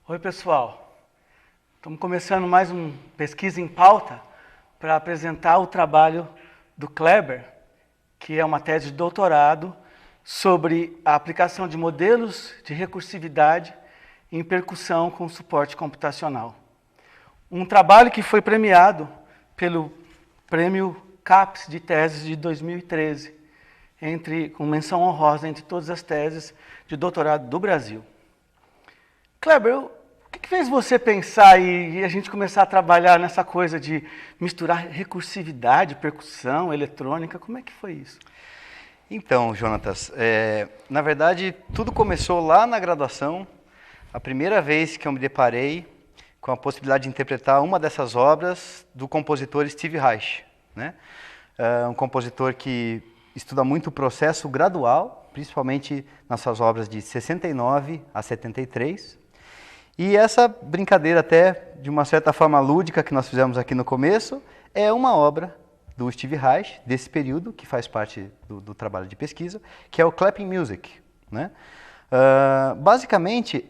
Oi, pessoal. Estamos começando mais um Pesquisa em Pauta para apresentar o trabalho do Kleber, que é uma tese de doutorado sobre a aplicação de modelos de recursividade em percussão com suporte computacional. Um trabalho que foi premiado pelo Prêmio CAPES de Teses de 2013, com menção honrosa entre todas as teses de doutorado do Brasil. Kleber, o que fez você pensar e a gente começar a trabalhar nessa coisa de misturar recursividade, percussão, eletrônica? Como é que foi isso? Então, Jonatas, na verdade, tudo começou lá na graduação. A primeira vez que eu me deparei com a possibilidade de interpretar uma dessas obras do compositor Steve Reich, né? Um compositor que estuda muito o processo gradual, principalmente nas suas obras de 69 a 73. E essa brincadeira até, de uma certa forma lúdica, que nós fizemos aqui no começo, é uma obra do Steve Reich, desse período, que faz parte do trabalho de pesquisa, que é o Clapping Music, né? Basicamente,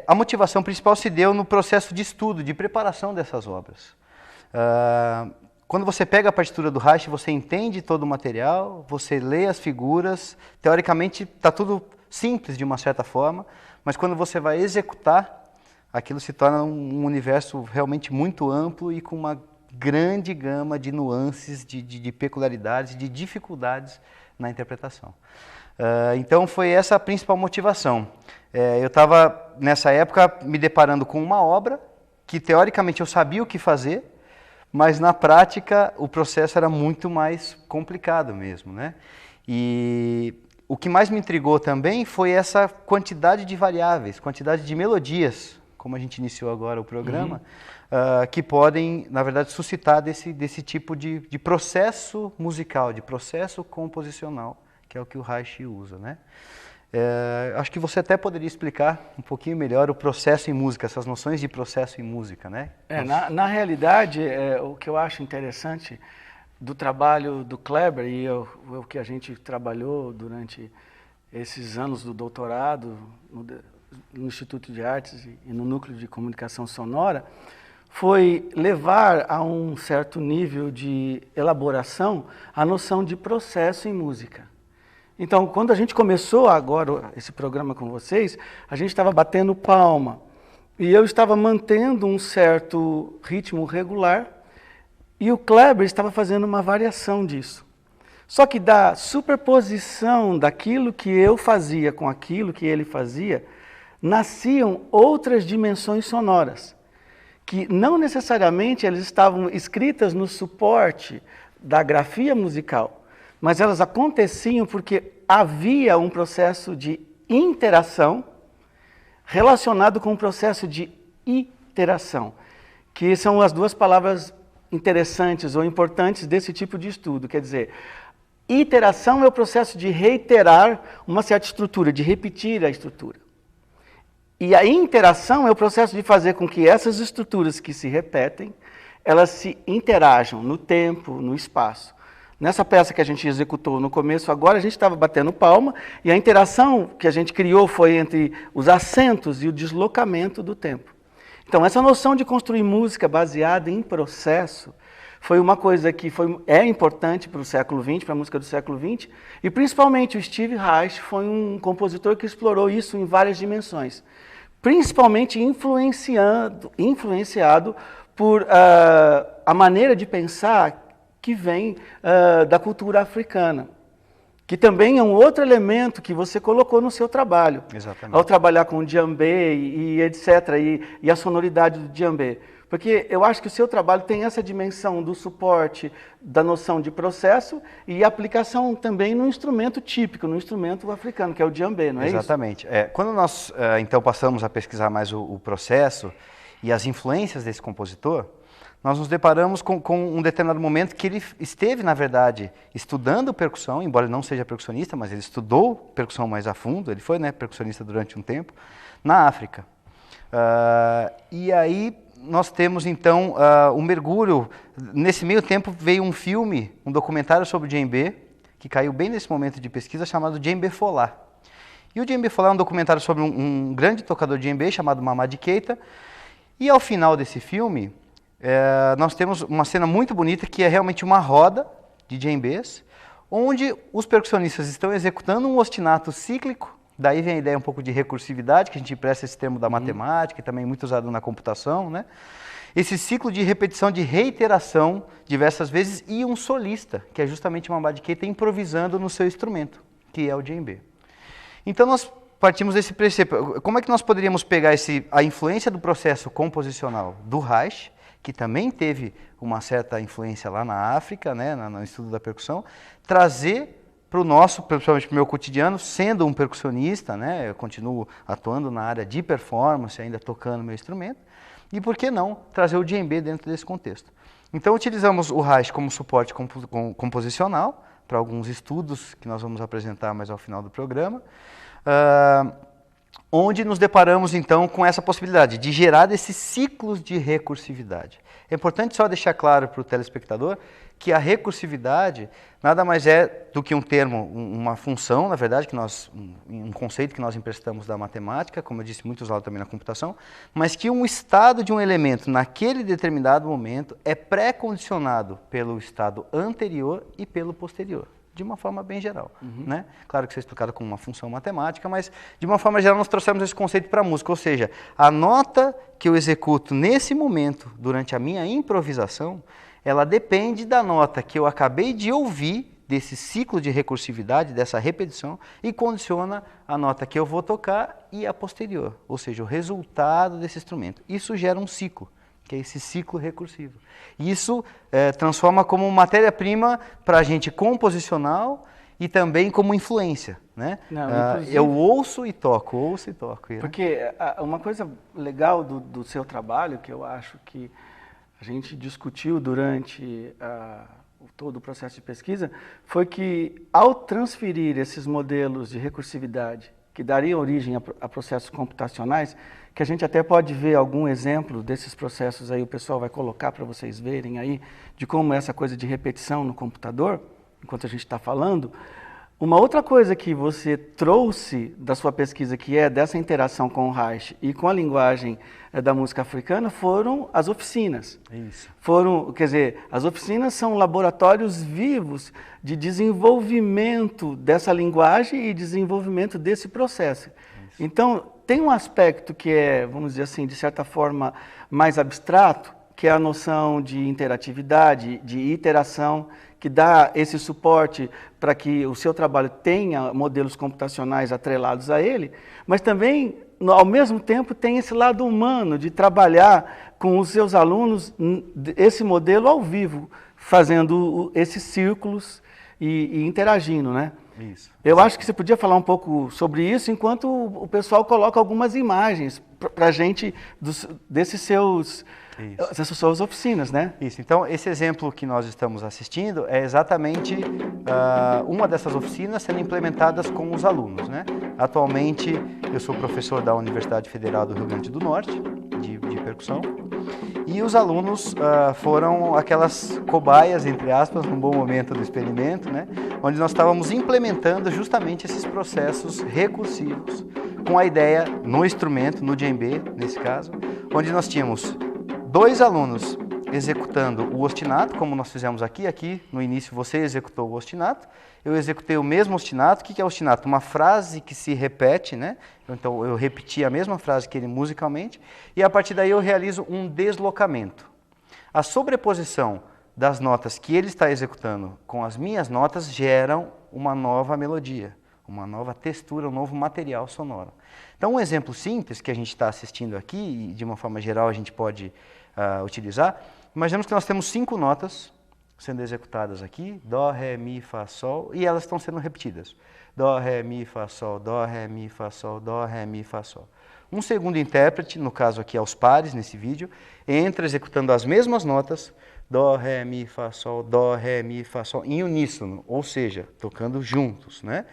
a motivação principal se deu no processo de estudo, de preparação dessas obras. Quando você pega a partitura do Reich, você entende todo o material, você lê as figuras, teoricamente está tudo simples de uma certa forma, mas quando você vai executar, aquilo se torna um universo realmente muito amplo e com uma grande gama de nuances, de peculiaridades, de dificuldades na interpretação. Então foi essa a principal motivação. Eu estava, nessa época, me deparando com uma obra que teoricamente eu sabia o que fazer, mas na prática o processo era muito mais complicado mesmo, né? E o que mais me intrigou também foi essa quantidade de variáveis, quantidade de melodias, como a gente iniciou agora o programa, que podem, na verdade, suscitar desse tipo de processo musical, de processo composicional, que é o que o Reich usa, né? Acho que você até poderia explicar um pouquinho melhor o processo em música, essas noções de processo em música, né? Na realidade, o que eu acho interessante do trabalho do Kleber e o que a gente trabalhou durante esses anos do doutorado no Instituto de Artes e no Núcleo de Comunicação Sonora foi levar a um certo nível de elaboração a noção de processo em música. Então, quando a gente começou agora esse programa com vocês, a gente estava batendo palma e eu estava mantendo um certo ritmo regular. E o Kleber estava fazendo uma variação disso. Só que da superposição daquilo que eu fazia com aquilo que ele fazia, nasciam outras dimensões sonoras, que não necessariamente elas estavam escritas no suporte da grafia musical, mas elas aconteciam porque havia um processo de interação relacionado com um processo de iteração, que são as duas palavras interessantes ou importantes desse tipo de estudo. Quer dizer, iteração é o processo de reiterar uma certa estrutura, de repetir a estrutura. E a interação é o processo de fazer com que essas estruturas que se repetem, elas se interajam no tempo, no espaço. Nessa peça que a gente executou no começo agora, a gente estava batendo palma e a interação que a gente criou foi entre os acentos e o deslocamento do tempo. Então, essa noção de construir música baseada em processo foi uma coisa que é importante para o século XX, para a música do século XX, e principalmente o Steve Reich foi um compositor que explorou isso em várias dimensões, principalmente influenciado por a maneira de pensar que vem da cultura africana, que também é um outro elemento que você colocou no seu trabalho. Exatamente. Ao trabalhar com o djembe e etc., e a sonoridade do djembe. Porque eu acho que o seu trabalho tem essa dimensão do suporte, da noção de processo e aplicação também no instrumento típico, no instrumento africano, que é o djembe, não é isso? Exatamente. Quando nós, então, passamos a pesquisar mais o processo e as influências desse compositor, nós nos deparamos com um determinado momento que ele esteve, na verdade, estudando percussão, embora ele não seja percussionista, mas ele estudou percussão mais a fundo, ele foi, né, percussionista durante um tempo, na África. E aí nós temos, então, um mergulho. Nesse meio tempo veio um filme, um documentário sobre o djembe, que caiu bem nesse momento de pesquisa, chamado Djembe Folá. E o djembe Folá é um documentário sobre um grande tocador de djembe chamado Mamadi Keita. E ao final desse filme, nós temos uma cena muito bonita que é realmente uma roda de djembes, onde os percussionistas estão executando um ostinato cíclico. Daí vem a ideia um pouco de recursividade, que a gente empresta esse termo da matemática e também muito usado na computação, né? Esse ciclo de repetição, de reiteração diversas vezes, e um solista, que é justamente o Mamadi Keita improvisando no seu instrumento, que é o djembe. Então nós partimos desse princípio. Como é que nós poderíamos pegar a influência do processo composicional do Reich, que também teve uma certa influência lá na África, né, no estudo da percussão, trazer para o nosso, principalmente para o meu cotidiano, sendo um percussionista, né, eu continuo atuando na área de performance, ainda tocando meu instrumento, e por que não trazer o djembe dentro desse contexto. Então utilizamos o Reich como suporte composicional, para alguns estudos que nós vamos apresentar mais ao final do programa, onde nos deparamos então com essa possibilidade de gerar esses ciclos de recursividade. É importante só deixar claro para o telespectador que a recursividade nada mais é do que um termo, uma função, na verdade, um conceito que nós emprestamos da matemática, como eu disse, muito usado também na computação, mas que um estado de um elemento naquele determinado momento é pré-condicionado pelo estado anterior e pelo posterior, de uma forma bem geral, né? Claro que isso é explicado como uma função matemática, mas de uma forma geral nós trouxemos esse conceito para a música, ou seja, a nota que eu executo nesse momento, durante a minha improvisação, ela depende da nota que eu acabei de ouvir, desse ciclo de recursividade, dessa repetição, e condiciona a nota que eu vou tocar e a posterior, ou seja, o resultado desse instrumento. Isso gera um ciclo, que é esse ciclo recursivo. Isso transforma como matéria-prima para a gente composicional e também como influência, né? Não, eu ouço e toco. Porque uma coisa legal do seu trabalho, que eu acho que a gente discutiu durante todo o processo de pesquisa, foi que ao transferir esses modelos de recursividade, que dariam origem a processos computacionais, que a gente até pode ver algum exemplo desses processos aí, o pessoal vai colocar para vocês verem aí, de como é essa coisa de repetição no computador, enquanto a gente está falando. Uma outra coisa que você trouxe da sua pesquisa, que é dessa interação com o Reich e com a linguagem da música africana, foram as oficinas. Isso. Quer dizer, as oficinas são laboratórios vivos de desenvolvimento dessa linguagem e desenvolvimento desse processo. Isso. Então, tem um aspecto que é, vamos dizer assim, de certa forma, mais abstrato, que é a noção de interatividade, de iteração, que dá esse suporte para que o seu trabalho tenha modelos computacionais atrelados a ele, mas também, ao mesmo tempo, tem esse lado humano de trabalhar com os seus alunos esse modelo ao vivo, fazendo esses círculos e interagindo, né? Isso. Eu acho que você podia falar um pouco sobre isso, enquanto o pessoal coloca algumas imagens para a gente dessas suas oficinas, né? Isso. Então, esse exemplo que nós estamos assistindo é exatamente uma dessas oficinas sendo implementadas com os alunos, né? Atualmente, eu sou professor da Universidade Federal do Rio Grande do Norte, de percussão, e os alunos foram aquelas cobaias, entre aspas, num bom momento do experimento, né? Onde nós estávamos implementando justamente esses processos recursivos, com a ideia no instrumento, no djembe, nesse caso, onde nós tínhamos 2 alunos executando o ostinato, como nós fizemos aqui. Aqui, no início, você executou o ostinato, eu executei o mesmo ostinato. O que é ostinato? Uma frase que se repete, né? Então, eu repeti a mesma frase que ele musicalmente, e a partir daí eu realizo um deslocamento. A sobreposição das notas que ele está executando com as minhas notas geram uma nova melodia, uma nova textura, um novo material sonoro. Então, um exemplo simples que a gente está assistindo aqui, e de uma forma geral a gente pode utilizar, imaginemos que nós temos 5 notas sendo executadas aqui, Dó, Ré, Mi, Fá, Sol, e elas estão sendo repetidas. Dó, Ré, Mi, Fá, Sol, Dó, Ré, Mi, Fá, Sol, Dó, Ré, Mi, Fá, Sol. Um segundo intérprete, no caso aqui aos pares, nesse vídeo, entra executando as mesmas notas, Dó, Ré, Mi, Fá, Sol, Dó, Ré, Mi, Fá, Sol, em uníssono, ou seja, tocando juntos, né?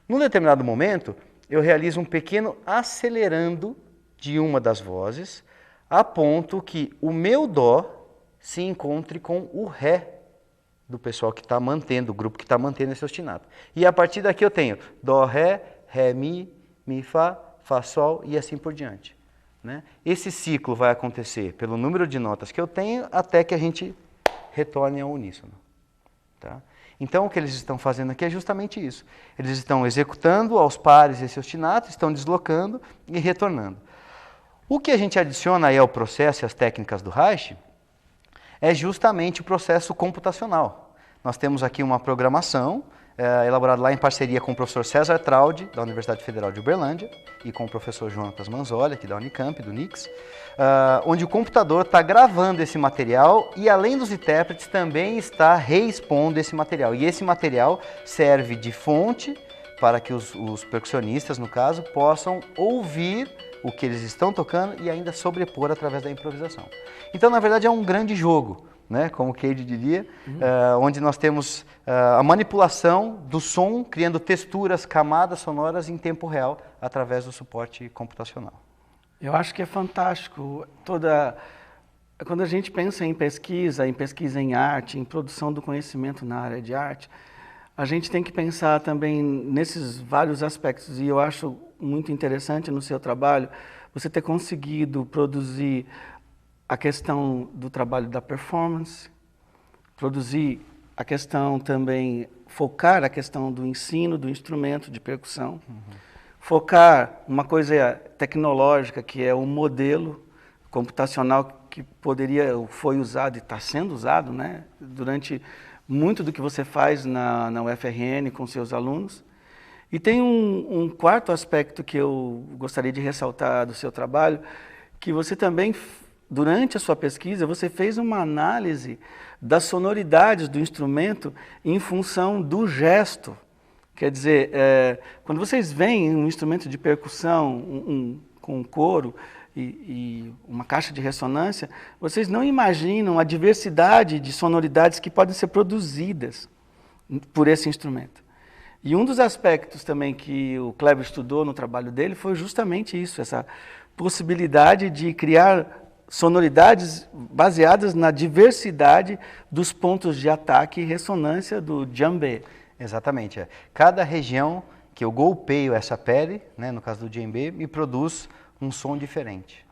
Num determinado momento, eu realizo um pequeno acelerando de uma das vozes, a ponto que o meu Dó se encontre com o Ré do pessoal que está mantendo, o grupo que está mantendo esse ostinato. E a partir daqui eu tenho Dó, Ré, Ré, Mi, Mi, Fá, Fá, Sol e assim por diante. Né? Esse ciclo vai acontecer pelo número de notas que eu tenho até que a gente retorne ao uníssono. Tá? Então, o que eles estão fazendo aqui é justamente isso. Eles estão executando aos pares esse ostinato, estão deslocando e retornando. O que a gente adiciona aí ao processo e às técnicas do Reich é justamente o processo computacional. Nós temos aqui uma programação elaborada lá em parceria com o professor César Traude, da Universidade Federal de Uberlândia, e com o professor Jonatas Manzoli, aqui da Unicamp, do Nix, onde o computador está gravando esse material e, além dos intérpretes, também está reexpondo esse material. E esse material serve de fonte para que os percussionistas, no caso, possam ouvir o que eles estão tocando e ainda sobrepor através da improvisação. Então, na verdade, é um grande jogo, né? Como o Cade diria, onde nós temos a manipulação do som, criando texturas, camadas sonoras em tempo real, através do suporte computacional. Eu acho que é fantástico. Quando a gente pensa em pesquisa em arte, em produção do conhecimento na área de arte, a gente tem que pensar também nesses vários aspectos. E eu acho muito interessante no seu trabalho você ter conseguido produzir a questão do trabalho da performance, produzir a questão também, focar a questão do ensino do instrumento de percussão, focar uma coisa tecnológica que é o modelo computacional que foi usado e está sendo usado, né, durante muito do que você faz na UFRN com seus alunos. E tem um quarto aspecto que eu gostaria de ressaltar do seu trabalho, que você também, durante a sua pesquisa, você fez uma análise das sonoridades do instrumento em função do gesto. Quer dizer, quando vocês veem um instrumento de percussão, com um coro e uma caixa de ressonância, vocês não imaginam a diversidade de sonoridades que podem ser produzidas por esse instrumento. E um dos aspectos também que o Kleber estudou no trabalho dele foi justamente isso, essa possibilidade de criar sonoridades baseadas na diversidade dos pontos de ataque e ressonância do djembe. Exatamente. Cada região que eu golpeio essa pele, né, no caso do djembe, me produz um som diferente.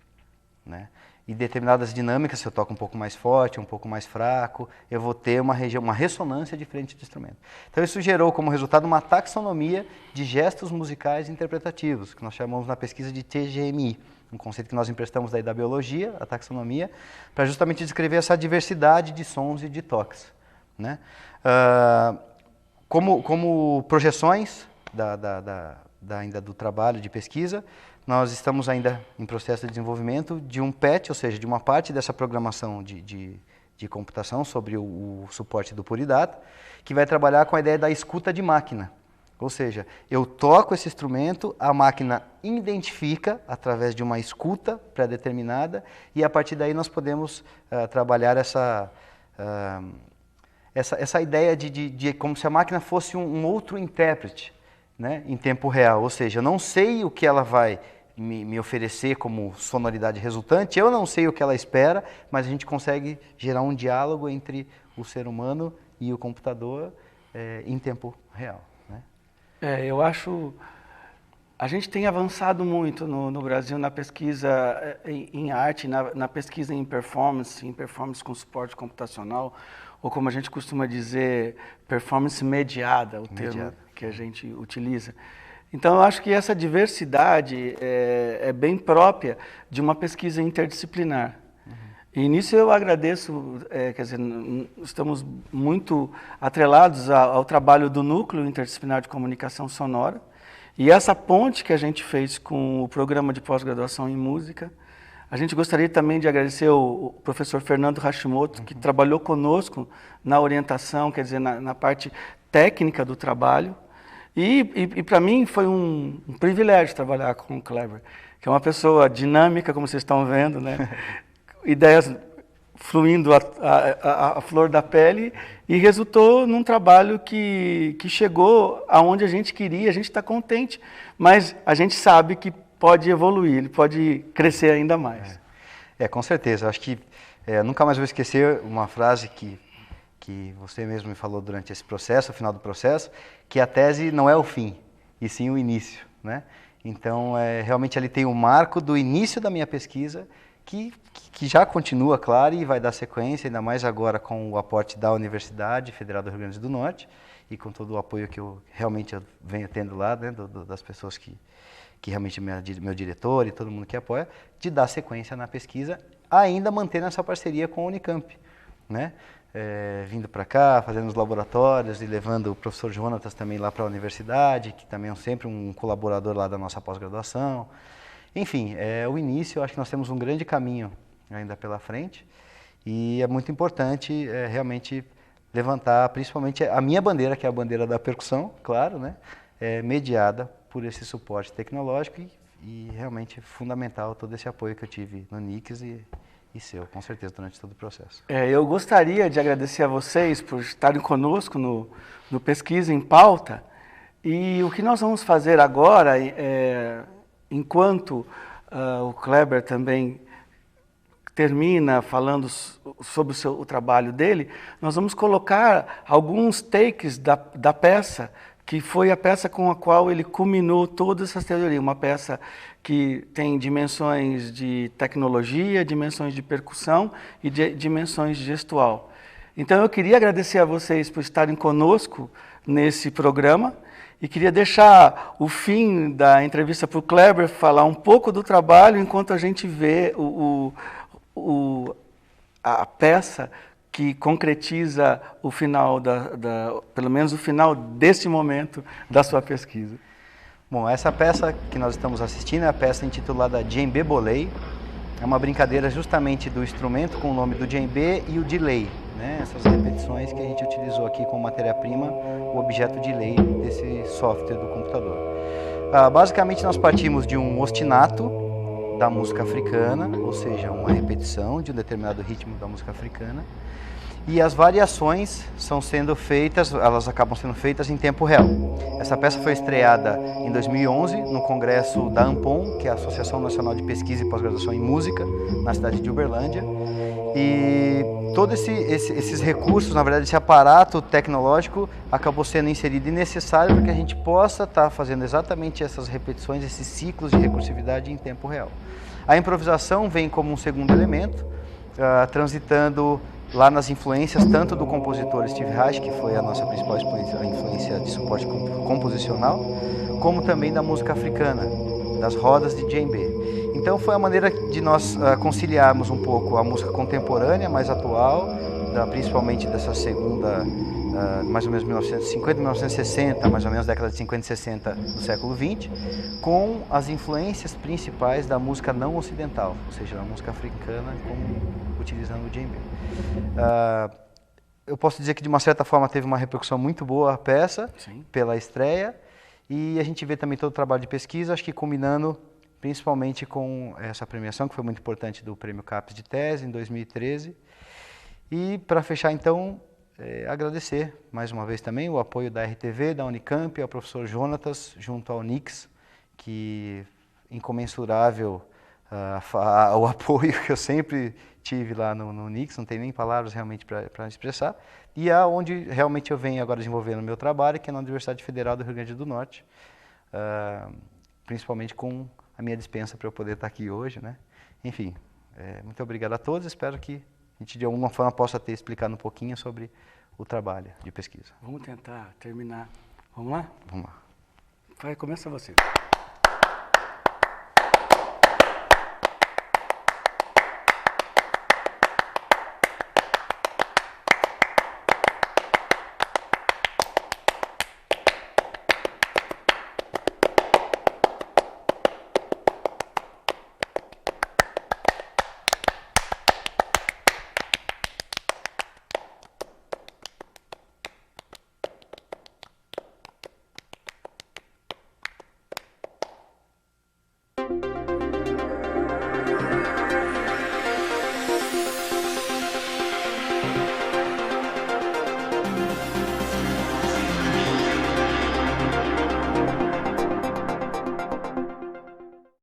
Né? E determinadas dinâmicas, se eu toco um pouco mais forte, um pouco mais fraco, eu vou ter uma ressonância diferente do instrumento. Então isso gerou como resultado uma taxonomia de gestos musicais interpretativos, que nós chamamos na pesquisa de TGMI, um conceito que nós emprestamos daí da biologia, a taxonomia, para justamente descrever essa diversidade de sons e de toques. Né? Como projeções ainda do trabalho de pesquisa, nós estamos ainda em processo de desenvolvimento de um PET, ou seja, de uma parte dessa programação de computação sobre o suporte do Puridata, que vai trabalhar com a ideia da escuta de máquina. Ou seja, eu toco esse instrumento, a máquina identifica através de uma escuta pré-determinada e a partir daí nós podemos trabalhar essa ideia de como se a máquina fosse um outro intérprete, né, em tempo real. Ou seja, eu não sei o que ela vai me oferecer como sonoridade resultante, eu não sei o que ela espera, mas a gente consegue gerar um diálogo entre o ser humano e o computador em tempo real. Né? Eu acho... A gente tem avançado muito no Brasil na pesquisa em arte, na pesquisa em performance com suporte computacional, ou como a gente costuma dizer, performance mediada, o termo que a gente utiliza. Então, eu acho que essa diversidade é bem própria de uma pesquisa interdisciplinar. E nisso eu agradeço, quer dizer, estamos muito atrelados ao trabalho do Núcleo Interdisciplinar de Comunicação Sonora, e essa ponte que a gente fez com o programa de pós-graduação em música. A gente gostaria também de agradecer o professor Fernando Hashimoto, que trabalhou conosco na orientação, quer dizer, na parte técnica do trabalho. E para mim foi um privilégio trabalhar com o Kleber, que é uma pessoa dinâmica, como vocês estão vendo, né? Ideias fluindo a flor da pele, e resultou num trabalho que chegou aonde a gente queria. A gente está contente, mas a gente sabe que pode evoluir, ele pode crescer ainda mais. Com certeza. Acho que nunca mais vou esquecer uma frase que você mesmo me falou durante esse processo, o final do processo, que a tese não é o fim, e sim o início. Né? Então, realmente ali tem o marco do início da minha pesquisa, que já continua, claro, e vai dar sequência, ainda mais agora com o aporte da Universidade Federal do Rio Grande do Norte, e com todo o apoio que eu realmente venho tendo lá, né, das pessoas que realmente meu diretor e todo mundo que apoia, de dar sequência na pesquisa, ainda mantendo essa parceria com a Unicamp, né? Vindo para cá, fazendo os laboratórios e levando o professor Jonatas também lá para a universidade, que também é sempre um colaborador lá da nossa pós-graduação. Enfim, o início, eu acho que nós temos um grande caminho ainda pela frente e é muito importante realmente levantar principalmente a minha bandeira, que é a bandeira da percussão, claro, né? Mediada por esse suporte tecnológico e realmente fundamental todo esse apoio que eu tive no NICS e seu, com certeza, durante todo o processo. Eu gostaria de agradecer a vocês por estarem conosco no Pesquisa em Pauta. E o que nós vamos fazer agora, enquanto o Kleber também termina falando sobre o trabalho dele, nós vamos colocar alguns takes da peça, que foi a peça com a qual ele culminou toda essa teoria, uma peça que tem dimensões de tecnologia, dimensões de percussão e dimensões gestual. Então eu queria agradecer a vocês por estarem conosco nesse programa e queria deixar o fim da entrevista para o Kleber falar um pouco do trabalho enquanto a gente vê a peça que concretiza o final, pelo menos o final deste momento da sua pesquisa. Bom, essa peça que nós estamos assistindo é a peça intitulada Djembe Bolei. É uma brincadeira justamente do instrumento com o nome do djembe e o delay, né? Essas repetições que a gente utilizou aqui como matéria-prima, o objeto delay desse software do computador. Basicamente nós partimos de um ostinato da música africana, ou seja, uma repetição de um determinado ritmo da música africana, e as variações são sendo feitas, elas acabam sendo feitas em tempo real. Essa peça foi estreada em 2011 no congresso da ANPOM, que é a Associação Nacional de Pesquisa e Pós-Graduação em Música, na cidade de Uberlândia. E todos esses recursos, na verdade, esse aparato tecnológico acabou sendo inserido e necessário para que a gente possa estar fazendo exatamente essas repetições, esses ciclos de recursividade em tempo real. A improvisação vem como um segundo elemento, transitando lá nas influências tanto do compositor Steve Reich, que foi a nossa principal influência de suporte composicional, como também da música africana, das rodas de djembe. Então foi a maneira de nós conciliarmos um pouco a música contemporânea, mais atual, principalmente dessa segunda, mais ou menos 1950, 1960, mais ou menos década de 50 e 60 do século 20, com as influências principais da música não ocidental, ou seja, da música africana, utilizando o djembe. Eu posso dizer que de uma certa forma teve uma repercussão muito boa a peça, sim, pela estreia, e a gente vê também todo o trabalho de pesquisa, acho que combinando principalmente com essa premiação, que foi muito importante, do Prêmio CAPES de Tese, em 2013. E para fechar então, agradecer mais uma vez também o apoio da RTV, da Unicamp, ao professor Jonatas, junto ao NICS, que incomensurável o apoio que eu sempre tive lá no NICS, não tem nem palavras realmente para expressar, e aonde realmente eu venho agora desenvolvendo o meu trabalho, que é na Universidade Federal do Rio Grande do Norte, principalmente com a minha dispensa para eu poder estar aqui hoje, né? Enfim, muito obrigado a todos, espero que a gente de alguma forma possa ter explicado um pouquinho sobre o trabalho de pesquisa. Vamos tentar terminar. Vamos lá? Vamos lá. Começa você.